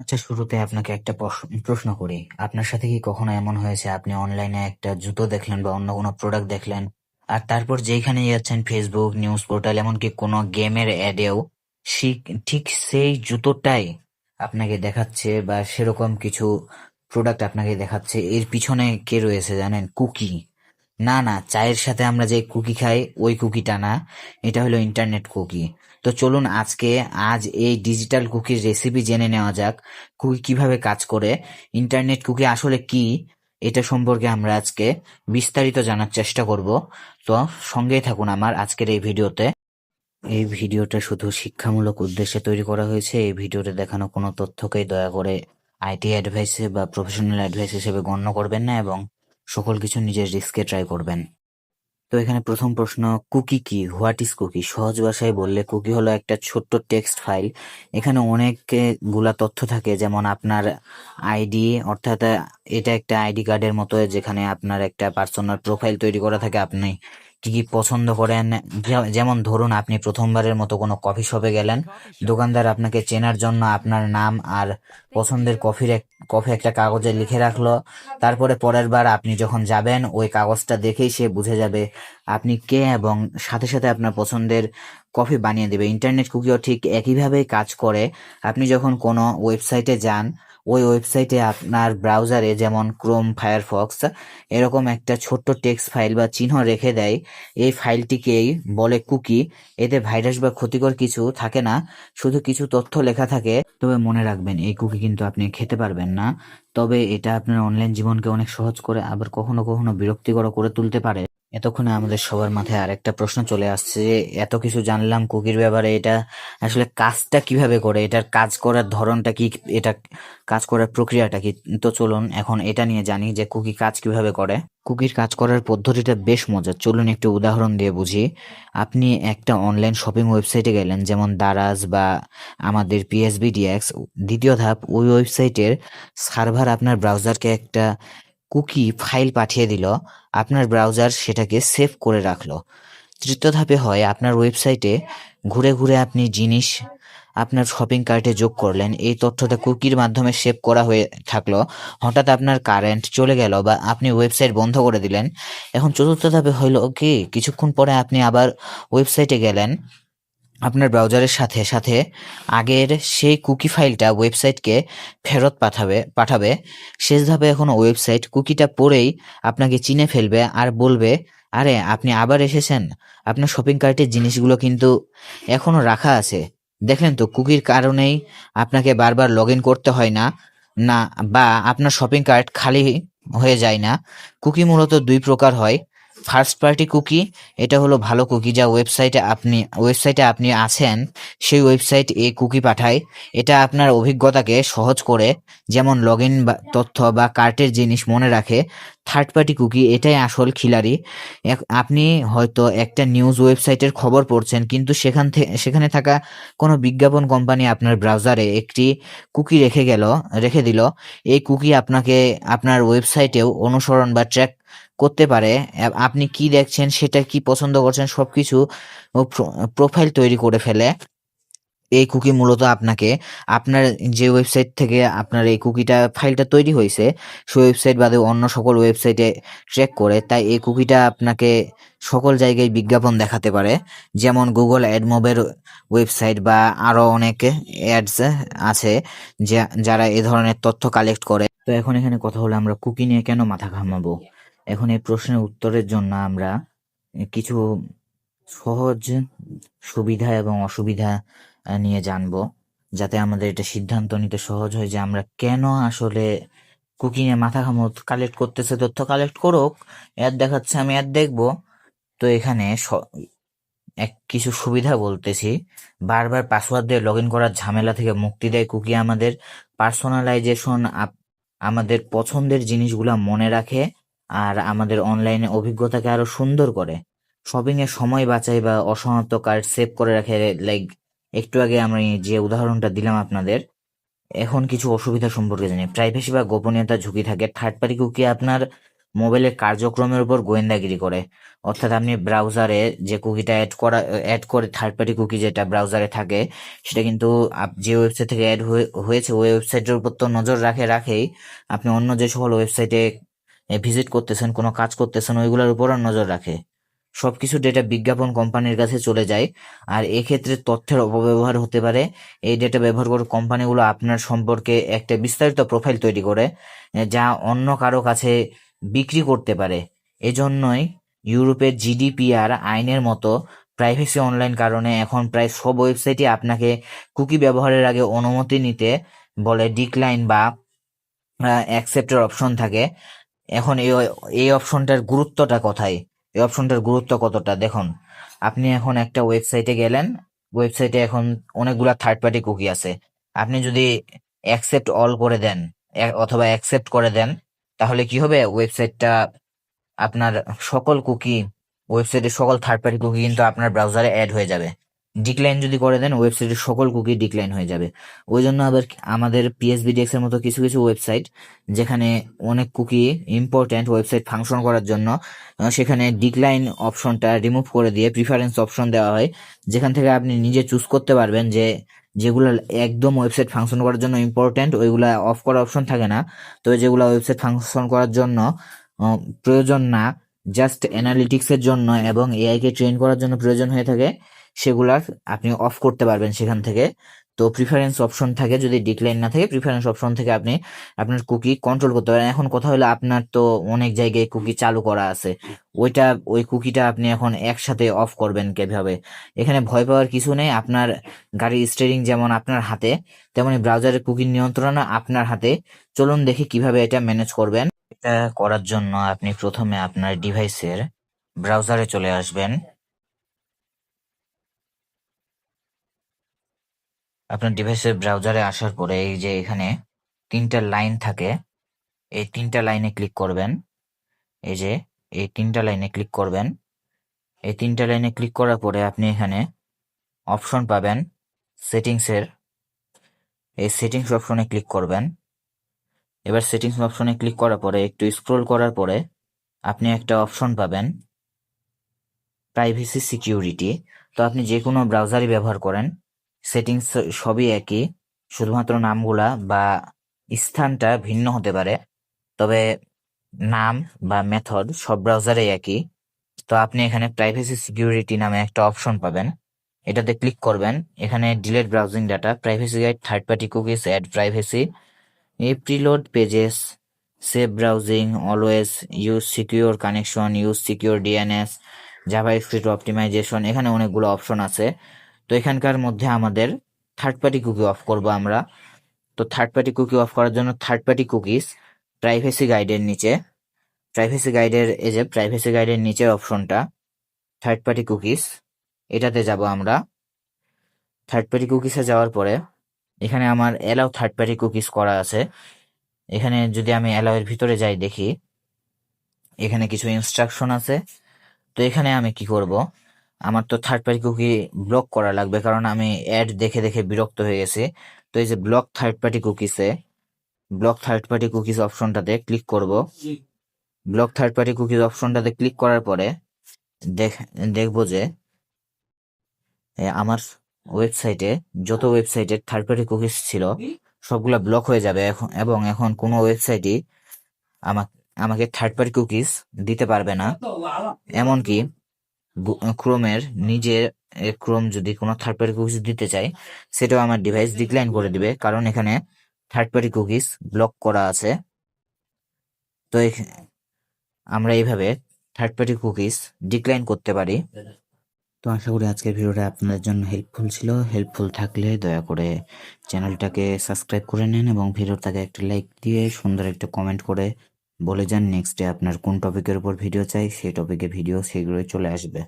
আচ্ছা, শুরুতে আপনাকে একটা প্রশ্ন করি। আপনার সাথে কি কখনো এমন হয়েছে আপনি অনলাইনে একটা জুতো দেখলেন বা অন্য কোনো প্রোডাক্ট দেখলেন, আর তারপর যেইখানে যাচ্ছেন ফেসবুক, নিউজ পোর্টাল, এমনকি কোনো গেমের অ্যাডেও ঠিক সেই জুতোটাই আপনাকে দেখাচ্ছে বা সেরকম কিছু প্রোডাক্ট আপনাকে দেখাচ্ছে? এর পিছনে কে রয়েছে জানেন? কুকি। না না, চায়ের সাথে আমরা যে কুকি খাই ওই কুকিটা না, এটা হলো ইন্টারনেট কুকি। তো চলুন আজ এই ডিজিটাল কুকির রেসিপি জেনে নেওয়া যাক। কুকি কিভাবে কাজ করে, ইন্টারনেট কুকি আসলে কি, এটা সম্পর্কে আমরা আজকে বিস্তারিত জানার চেষ্টা করব। তো সঙ্গেই থাকুন আমার আজকের এই ভিডিওতে। এই ভিডিওটা শুধু শিক্ষামূলক উদ্দেশ্যে তৈরি করা হয়েছে। এই ভিডিওতে দেখানো কোনো তথ্যকেই দয়া করে আইটি অ্যাডভাইস বা প্রফেশনাল অ্যাডভাইস হিসেবে গণ্য করবেন না, এবং সকল কিছু নিজের রিস্কে ট্রাই করবেন। তো এখানে প্রথম প্রশ্ন, কুকি কি? What is cookie? সহজ ভাষায় বললে কুকি হলো একটা ছোট্ট টেক্সট ফাইল। এখানে অনেক গুলা তথ্য থাকে, যেমন আপনার আইডি, অর্থাৎ এটা একটা আইডি কার্ডের মতো, যেখানে আপনার একটা পার্সোনাল প্রোফাইল তৈরি করা থাকে। আপনি কি কি পছন্দ করেন, যেমন ধরুন আপনি প্রথমবারের মতো কোনো কফি শপে গেলেন, দোকানদার আপনাকে চেনার জন্য আপনার নাম আর পছন্দের কফি একটা কাগজে লিখে রাখলো। তারপরে পরের বার আপনি যখন যাবেন ওই কাগজটা দেখেই সে বুঝে যাবে আপনি কে, এবং সাথে সাথে আপনার পছন্দের কফি বানিয়ে দেবে। ইন্টারনেট কুকিও ঠিক একইভাবেই কাজ করে। আপনি যখন কোনো ওয়েবসাইটে যান, ওই ওয়েবসাইটে আপনার ব্রাউজারে, যেমন ক্রোম, ফায়ারফক্স, এরকম একটা ছোট্ট টেক্সট ফাইল বা চিহ্ন রেখে দেয়। এই ফাইলটিকেই বলে কুকি। এতে ভাইরাস বা ক্ষতিকর কিছু থাকে না, শুধু কিছু তথ্য লেখা থাকে। তবে মনে রাখবেন, এই কুকি কিন্তু আপনি খেতে পারবেন না। তবে এটা আপনার অনলাইন জীবনকে অনেক সহজ করে, আবার কখনো কখনো বিরক্তিকর করে তুলতে পারে। এতক্ষণে আমাদের সবার মাথায় আরেকটা প্রশ্ন চলে আসছে যে এত কিছু জানলাম কুকির ব্যাপারে, এটা আসলে কাজটা কিভাবে করে, এটার কাজ করার ধরনটা কি, এটা কাজ করার প্রক্রিয়াটা কি? তো চলুন এখন এটা নিয়ে জানি যে কুকি কাজ কিভাবে করে। কুকির কাজ করার পদ্ধতিটা বেশ মজার, চলুন একটু উদাহরণ দিয়ে বুঝি। আপনি একটা অনলাইন শপিং ওয়েবসাইটে গেলেন, যেমন দারাজ বা আমাদের PSBDX। দ্বিতীয় ধাপ, ওই ওয়েবসাইটের সার্ভার আপনার ব্রাউজারকে একটা কুকি ফাইল পাঠিয়ে দিল, আপনার ব্রাউজার সেটাকে সেভ করে রাখলো। তৃতীয় ধাপে হয়, আপনার ওয়েবসাইটে ঘুরে ঘুরে আপনি জিনিস আপনার শপিং কার্টে যোগ করলেন, এই তথ্যটা কুকির মাধ্যমে সেভ করা হয়ে থাকলো। হঠাৎ আপনার কারেন্ট চলে গেল বা আপনি ওয়েবসাইট বন্ধ করে দিলেন, এখন চতুর্থ ধাপে হইল কি, কিছুক্ষণ পরে আপনি আবার ওয়েবসাইটে গেলেন, আপনার ব্রাউজারের সাথে সাথে আগের সেই কুকি ফাইলটা ওয়েবসাইটকে ফেরত পাঠাবে। শেষ ধাপে এখন ওয়েবসাইট কুকিটা পড়েই আপনাকে চিনে ফেলবে আর বলবে, আরে আপনি আবার এসেছেন, আপনার শপিং কার্টের জিনিসগুলো কিন্তু এখনো রাখা আছে। দেখলেন তো, কুকির কারণেই আপনাকে বারবার লগ ইন করতে হয় না, না বা আপনার শপিং কার্ট খালি হয়ে যায় না। কুকি মূলত দুই প্রকার হয়। ফার্স্ট পার্টি কুকি, এটা হলো ভালো কুকি, যা ওয়েবসাইটে আপনি আছেন সেই ওয়েবসাইট এই কুকি পাঠায়। এটা আপনার অভিজ্ঞতাকে সহজ করে, যেমন লগ ইন তথ্য বা কার্টের জিনিস মনে রাখে। থার্ড পার্টি কুকি, এটাই আসল খিলাড়ি। আপনি হয়তো একটা নিউজ ওয়েবসাইটের খবর পড়ছেন, কিন্তু সেখানে থাকা কোনো বিজ্ঞাপন কোম্পানি আপনার ব্রাউজারে একটি কুকি রেখে দিল। এই কুকি আপনাকে আপনার ওয়েবসাইটেও অনুসরণ বা ট্র্যাক করতে পারে। আপনি কি দেখছেন, সেটা কি পছন্দ করছেন, সবকিছু প্রোফাইল তৈরি করে ফেলে। এই কুকি মূলত আপনাকে আপনার যে ওয়েবসাইট থেকে আপনার এই কুকিটা ফাইলটা তৈরি হয়েছে সেই ওয়েবসাইট বাদে অন্য সকল ওয়েবসাইটে ট্র্যাক করে। তাই এই কুকিটা আপনাকে সকল জায়গায় বিজ্ঞাপন দেখাতে পারে, যেমন গুগল অ্যাডমোবের ওয়েবসাইট বা আরো অনেক অ্যাডস আছে যারা এ ধরনের তথ্য কালেক্ট করে। তো এখন এখানে কথা হলো, আমরা কুকি নিয়ে কেন মাথা ঘামাবো? এখন এই প্রশ্নের উত্তরের জন্য আমরা কিছু সহজ সুবিধা এবং অসুবিধা নিয়ে জানবো, যাতে আমাদের এটা সিদ্ধান্ত নিতে সহজ হয় যে আমরা কেন আসলে কুকিং এ মাথা ঘামো। কালেক্ট করতেছে, তথ্য কালেক্ট করুক, অ্যাড দেখাচ্ছে আমি অ্যাড দেখবো। তো এখানে কিছু সুবিধা বলতেছি। বারবার পাসওয়ার্ড দিয়ে লগ ইন করার ঝামেলা থেকে মুক্তি দেয় কুকি আমাদের। পার্সোনালাইজেশন, আমাদের পছন্দের জিনিসগুলা মনে রাখে আর আমাদের অনলাইনে অভিজ্ঞতাকে আরো সুন্দর করে। শপিং এর সময় বাঁচায় বা অসমাপ্ত কার্ট সেভ করে রাখে, লাইক একটু আগে আমি যে উদাহরণটা দিলাম আপনাদের। এখন কিছু অসুবিধা সম্পর্কে জানি। প্রাইভেসি বা গোপনীয়তার ঝুঁকি থাকে। থার্ড পার্টি কুকি আপনার মোবাইলের কার্যক্রমের উপর গোয়েন্দাগিরি করে। অর্থাৎ আপনি ব্রাউজারে যে কুকিটা অ্যাড করে থার্ড পার্টি কুকি যেটা ব্রাউজারে থাকে, সেটা কিন্তু যে ওয়েবসাইট থেকে অ্যাড হয়েছে ওই ওয়েবসাইটের উপর তো নজর রাখেই আপনি অন্য যে সকল ওয়েবসাইটে ভিজিট করতেছেন, কোনো কাজ করতেছেন, ওইগুলোর উপরও নজর রাখে। সবকিছু ডেটা বিজ্ঞাপন কোম্পানির কাছে চলে যায়, আর এক্ষেত্রে তথ্যের অপব্যবহার হতে পারে। এই ডেটা ব্যবহার করে কোম্পানিগুলো আপনার সম্পর্কে একটা বিস্তারিত প্রোফাইল তৈরি করে, যা অন্য কারো কাছে বিক্রি করতে পারে। এজন্যই ইউরোপের জিডিপিআর আইনের মতো প্রাইভেসি অনলাইন কারণে এখন প্রায় সব ওয়েবসাইটে আপনাকে কুকি ব্যবহারের আগে অনুমতি নিতে বলে, ডিক্লাইন বা অ্যাকসেপ্টের অপশন থাকে। এখন এই অপশনটার গুরুত্বটা কোথায়, এই অপশনটার গুরুত্ব কতটা দেখুন। আপনি এখন একটা ওয়েবসাইটে গেলেন, ওয়েবসাইটে এখন অনেকগুলা থার্ড পার্টি কুকি আছে। আপনি যদি অ্যাকসেপ্ট অল করে দেন অথবা অ্যাকসেপ্ট করে দেন, তাহলে কি হবে, ওয়েবসাইটটা আপনার সকল কুকি, ওয়েবসাইটের সকল থার্ড পার্টি কুকি কিন্তু আপনার ব্রাউজারে অ্যাড হয়ে যাবে। ডিক্লাইন যদি করে দেন, ওয়েবসাইটের সকল কুকি ডিক্লাইন হয়ে যাবে। ওই জন্য আবার আমাদের পিএসবিডিএক্স এর মতো কিছু কিছু ওয়েবসাইট, যেখানে অনেক কুকি ইম্পর্ট্যান্ট ওয়েবসাইট ফাংশন করার জন্য, সেখানে ডিক্লাইন অপশনটা রিমুভ করে দিয়ে প্রিফারেন্স অপশন দেওয়া হয়, যেখান থেকে আপনি নিজে চুজ করতে পারবেন যে যেগুলো একদম ওয়েবসাইট ফাংশন করার জন্য ইম্পর্ট্যান্ট ওইগুলা অফ করার অপশন থাকে না। তবে যেগুলো ওয়েবসাইট ফাংশন করার জন্য প্রয়োজন না, জাস্ট অ্যানালিটিক্স এর জন্য এবং এআই কে ট্রেন করার জন্য প্রয়োজন হয়ে থাকে, সেগুলা আপনি অফ করতে পারবেন সেখান থেকে। তো প্রিফারেন্স অপশন থাকে, যদি ডিক্লাইন না থাকে প্রিফারেন্স অপশন থেকে আপনি আপনার কুকি কন্ট্রোল করতে পারেন। এখন কথা হলো, আপনার তো অনেক জায়গায় কুকি চালু করা আছে, ওই কুকিটা আপনি এখন একসাথে অফ করবেন কিভাবে? এখানে ভয় পাওয়ার কিছু নেই। আপনার গাড়ির স্টিয়ারিং যেমন আপনার হাতে, তেমনি ব্রাউজারের কুকির নিয়ন্ত্রণ আপনার হাতে। চলুন দেখি কিভাবে এটা ম্যানেজ করবেন। এটা করার জন্য আপনি প্রথমে আপনার ডিভাইসের ব্রাউজারে চলে আসবেন। আপনার ডিভাইসের ব্রাউজারে আসার পরে এই যে এখানে তিনটা লাইন থাকে, এই তিনটা লাইনে ক্লিক করবেন। এই যে এই তিনটা লাইনে ক্লিক করবেন। এই তিনটা লাইনে ক্লিক করার পরে আপনি এখানে অপশন পাবেন সেটিংসের, এই সেটিংস অপশনে ক্লিক করবেন। এবার সেটিংস অপশনে ক্লিক করার পরে একটু স্ক্রোল করার পরে আপনি একটা অপশন পাবেন প্রাইভেসি সিকিউরিটি। তো আপনি যে কোনো ব্রাউজারই ব্যবহার করেন, সেটিংস সবই একই, শুধুমাত্র নামগুলা বা স্থানটা ভিন্ন হতে পারে, তবে নাম বা মেথড সব ব্রাউজারে একই। তো আপনি এখানে প্রাইভেসি সিকিউরিটি নামে একটা অপশন পাবেন, এটাতে ক্লিক করবেন। এখানে delete browsing data, privacy guide, third party cookies, ad privacy, এই preload pages, save browsing, always use secure connection, use secure DNS, JavaScript optimisation, এখানে অনেকগুলো অপশন আছে। তো এখানকার মধ্যে আমাদের থার্ড পার্টি কুকি অফ করব আমরা। তো থার্ড পার্টি কুকি অফ করার জন্য থার্ড পার্টি কুকিজ প্রাইভেসি গাইডের নিচে, প্রাইভেসি গাইডের এই যে প্রাইভেসি গাইডের নিচের অপশনটা থার্ড পার্টি কুকিজ, এটাতে যাব আমরা। থার্ড পার্টি কুকিজে যাওয়ার পরে এখানে আমার অ্যালাউ থার্ড পার্টি কুকিজ করা আছে। এখানে যদি আমি অ্যালাউ এর ভিতরে যাই, দেখি এখানে কিছু ইনস্ট্রাকশন আছে। তো এখানে আমি কি করব, আমার তো থার্ড পার্টি কুকি ব্লক করা লাগবে, কারণ আমি অ্যাড দেখে দেখে বিরক্ত হয়ে গেছি। তো এই যে ব্লক থার্ড পার্টি কুকিজে, ব্লক থার্ড পার্টি কুকিজ অপশনটাতে ক্লিক করব। ব্লক থার্ড পার্টি কুকিজ অপশনটাতে ক্লিক করার পরে দেখবো যে আমার ওয়েবসাইটে যত ওয়েবসাইটের থার্ড পার্টি কুকিজ ছিল সবগুলা ব্লক হয়ে যাবে এখন, এবং এখন কোনো ওয়েবসাইটই আমাকে থার্ড পার্টি কুকিজ দিতে পারবে না। এমনকি ক্রোমের নিজের ক্রোম যদি কোনো থার্ড পার্টি কুকিজ দিতে চায়, সেটাও আমার ডিভাইস ডিক্লাইন করে দিবে, কারণ এখানে থার্ড পার্টি কুকিজ ব্লক করা আছে। তো আমরা এইভাবে থার্ড পার্টি কুকিজ ডিক্লাইন করতে পারি। তো আশা করি আজকের ভিডিওটা আপনাদের জন্য হেল্পফুল ছিল। হেল্পফুল থাকলে দয়া করে চ্যানেলটাকে সাবস্ক্রাইব করে নেন এবং ভিডিওটাকে একটা লাইক দিয়ে সুন্দর একটা কমেন্ট করে বলে যান নেক্সট ডে আপনার কোন টপিকের উপর ভিডিও চাই, সেই টপিকে ভিডিও শীঘ্রই চলে আসবে।